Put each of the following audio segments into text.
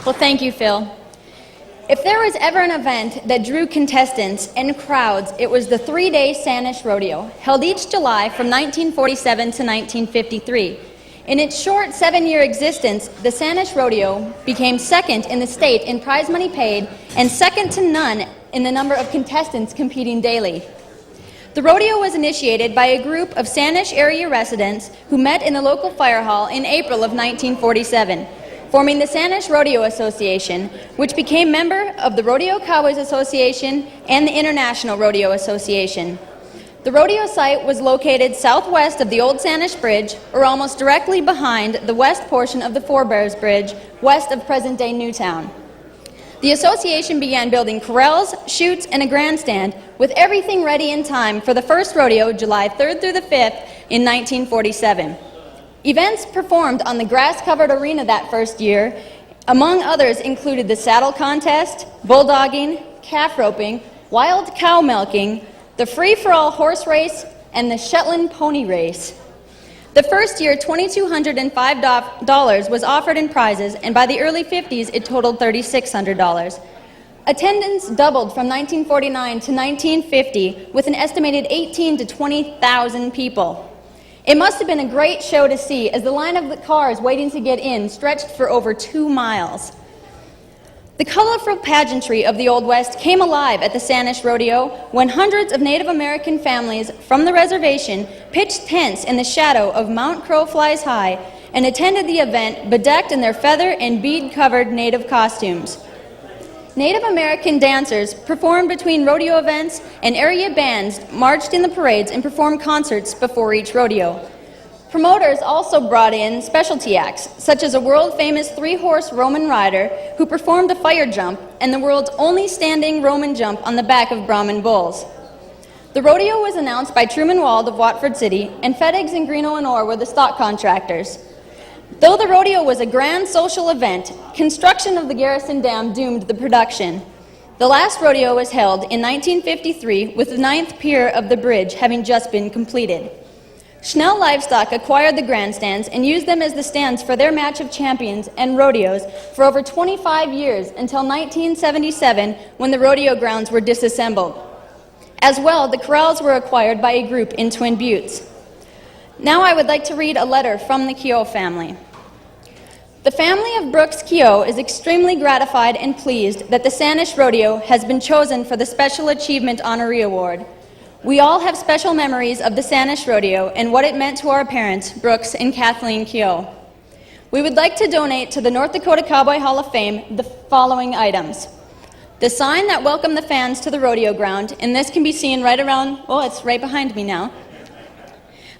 Well, thank you, Phil. If there was ever an event that drew contestants and crowds, it was the three-day Sanish Rodeo, held each July from 1947 to 1953. In its short 7-year existence, the Sanish Rodeo became second in the state in prize money paid and second to none in the number of contestants competing daily. The rodeo was initiated by a group of Sanish area residents who met in the local fire hall in April of 1947. Forming the Sanish Rodeo Association, which became member of the Rodeo Cowboys Association and the International Rodeo Association. The rodeo site was located southwest of the Old Sanish Bridge, or almost directly behind the west portion of the Four Bears Bridge, west of present-day Newtown. The association began building corrals, chutes, and a grandstand, with everything ready in time for the first rodeo, July 3rd through the 5th in 1947. Events performed on the grass-covered arena that first year, among others, included the saddle contest, bulldogging, calf roping, wild cow milking, the free-for-all horse race, and the Shetland pony race. The first year, $2,205 was offered in prizes, and by the early 50s, it totaled $3,600. Attendance doubled from 1949 to 1950, with an estimated 18,000 to 20,000 people. It must have been a great show to see, as the line of the cars waiting to get in stretched for over 2 miles. The colorful pageantry of the Old West came alive at the Sanish Rodeo when hundreds of Native American families from the reservation pitched tents in the shadow of Mount Crow Flies High and attended the event bedecked in their feather and bead-covered Native costumes. Native American dancers performed between rodeo events, and area bands marched in the parades and performed concerts before each rodeo. Promoters also brought in specialty acts, such as a world-famous 3-horse Roman rider who performed a fire jump and the world's only standing Roman jump on the back of Brahmin bulls. The rodeo was announced by Truman Wald of Watford City, and FedEx and Greeno and Orr were the stock contractors. Though the rodeo was a grand social event, construction of the Garrison Dam doomed the production. The last rodeo was held in 1953, with the 9th pier of the bridge having just been completed. Schnell Livestock acquired the grandstands and used them as the stands for their match of champions and rodeos for over 25 years until 1977, when the rodeo grounds were disassembled. As well, the corrals were acquired by a group in Twin Buttes. Now I would like to read a letter from the Keogh family. The family of Brooks Keogh is extremely gratified and pleased that the Sanish Rodeo has been chosen for the Special Achievement Honoree Award. We all have special memories of the Sanish Rodeo and what it meant to our parents, Brooks and Kathleen Keogh. We would like to donate to the North Dakota Cowboy Hall of Fame the following items. The sign that welcomed the fans to the rodeo ground, and this can be seen right around, well, it's right behind me now.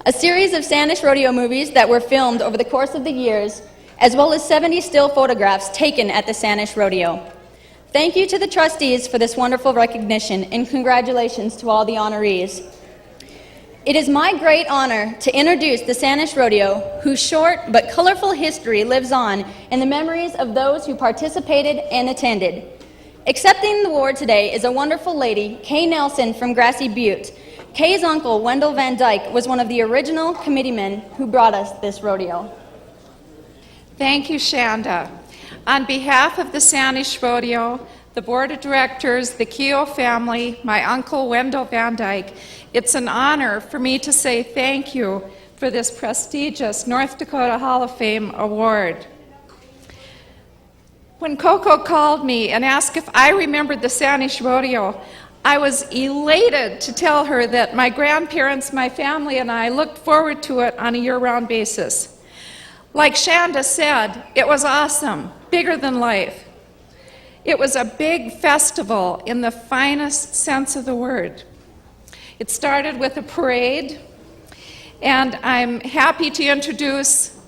A series of Sanish Rodeo movies that were filmed over the course of the years, as well as 70 still photographs taken at the Sanish Rodeo. Thank you to the trustees for this wonderful recognition, and congratulations to all the honorees. It is my great honor to introduce the Sanish Rodeo, whose short but colorful history lives on in the memories of those who participated and attended. Accepting the award today is a wonderful lady, Kay Nelson from Grassy Butte. Kay's uncle, Wendell Van Dyke, was one of the original committeemen who brought us this rodeo. Thank you, Shanda. On behalf of the Sanish Rodeo, the Board of Directors, the Keogh family, my uncle Wendell Van Dyke, it's an honor for me to say thank you for this prestigious North Dakota Hall of Fame award. When Coco called me and asked if I remembered the Sanish Rodeo, I was elated to tell her that my grandparents, my family, and I looked forward to it on a year-round basis. Like Shanda said, it was awesome, bigger than life. It was a big festival in the finest sense of the word. It started with a parade, and I'm happy to introduce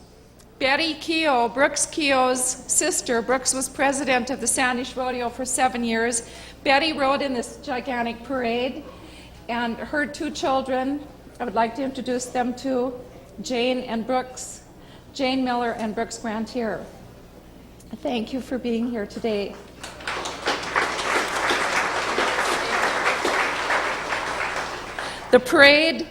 Betty Keogh, Brooks Keogh's sister. Brooks was president of the Sanish Rodeo for 7 years. Betty rode in this gigantic parade, and her 2 children, I would like to introduce them to Jane and Brooks, Jane Miller and Brooks Grantier. Thank you for being here today. The parade,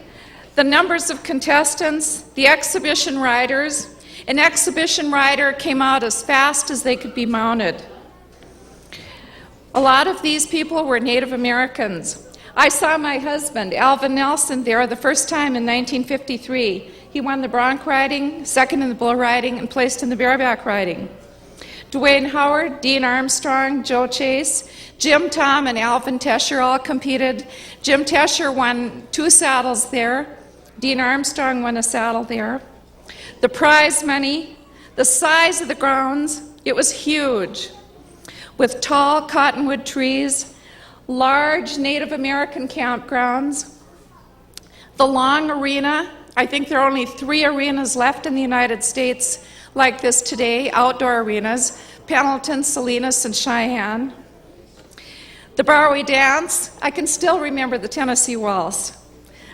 the numbers of contestants, the exhibition riders, An exhibition rider came out as fast as they could be mounted. A lot of these people were Native Americans. I saw my husband, Alvin Nelson, there the first time in 1953. He won the bronc riding, second in the bull riding, and placed in the bareback riding. Dwayne Howard, Dean Armstrong, Joe Chase, Jim Tom, and Alvin Tesher all competed. Jim Tesher won 2 saddles there. Dean Armstrong won a saddle there. The prize money, the size of the grounds, it was huge, with tall cottonwood trees, large Native American campgrounds, the long arena. I think there are only 3 arenas left in the United States like this today, outdoor arenas, Pendleton, Salinas, and Cheyenne. The Bowery Dance, I can still remember the Tennessee Waltz.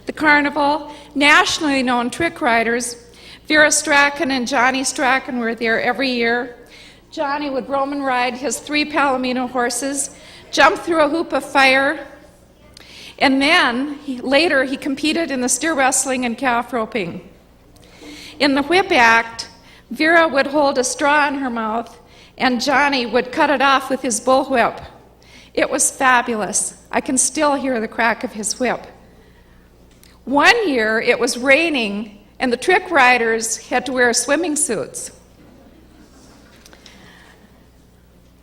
The Carnival, nationally known trick riders, Vera Strachan and Johnny Strachan were there every year. Johnny would Roman ride his 3 Palomino horses, jump through a hoop of fire, and then later he competed in the steer wrestling and calf roping. In the whip act, Vera would hold a straw in her mouth and Johnny would cut it off with his bullwhip. It was fabulous. I can still hear the crack of his whip. One year it was raining and the trick riders had to wear swimming suits.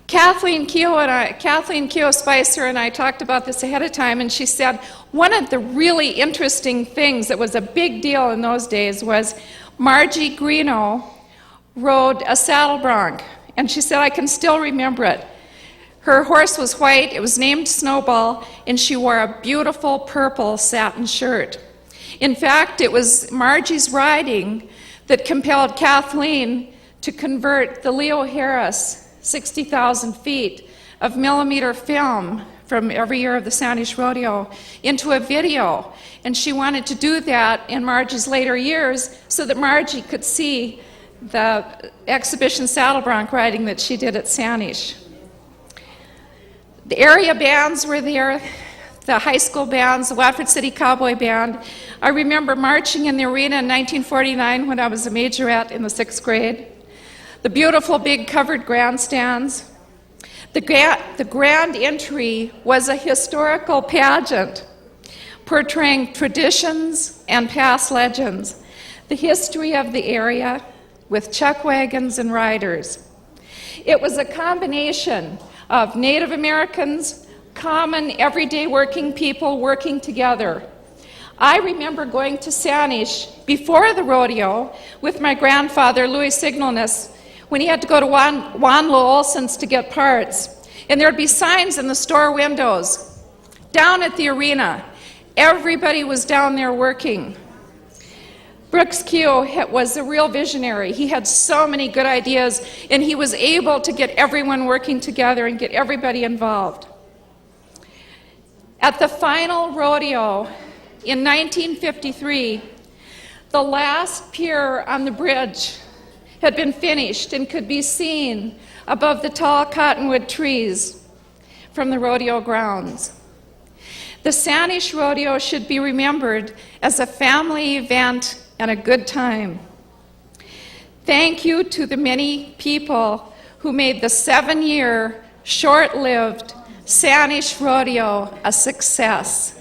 Kathleen Keogh Spicer and I talked about this ahead of time, and she said one of the really interesting things that was a big deal in those days was Margie Greeno rode a saddle bronc, and she said, I can still remember it. Her horse was white, it was named Snowball, and she wore a beautiful purple satin shirt. In fact, it was Margie's riding that compelled Kathleen to convert the Leo Harris 60,000 feet of millimeter film from every year of the Sanish Rodeo into a video. And she wanted to do that in Margie's later years so that Margie could see the exhibition saddle bronc riding that she did at Sanish. The area bands were there, the high school bands, the Watford City Cowboy Band. I remember marching in the arena in 1949 when I was a majorette in the 6th grade. The beautiful big covered grandstands. The grand entry was a historical pageant portraying traditions and past legends, the history of the area with chuck wagons and riders. It was a combination of Native Americans, common everyday working people working together. I remember going to Sanish before the rodeo with my grandfather, Louis Signalness, when he had to go to Wanlo Olson's to get parts. And there'd be signs in the store windows. Down at the arena, everybody was down there working. Brooks Keogh was a real visionary. He had so many good ideas, and he was able to get everyone working together and get everybody involved. At the final rodeo in 1953, the last pier on the bridge had been finished and could be seen above the tall cottonwood trees from the rodeo grounds. The Sanish Rodeo should be remembered as a family event and a good time. Thank you to the many people who made the 7-year, short-lived Sanish Rodeo a success.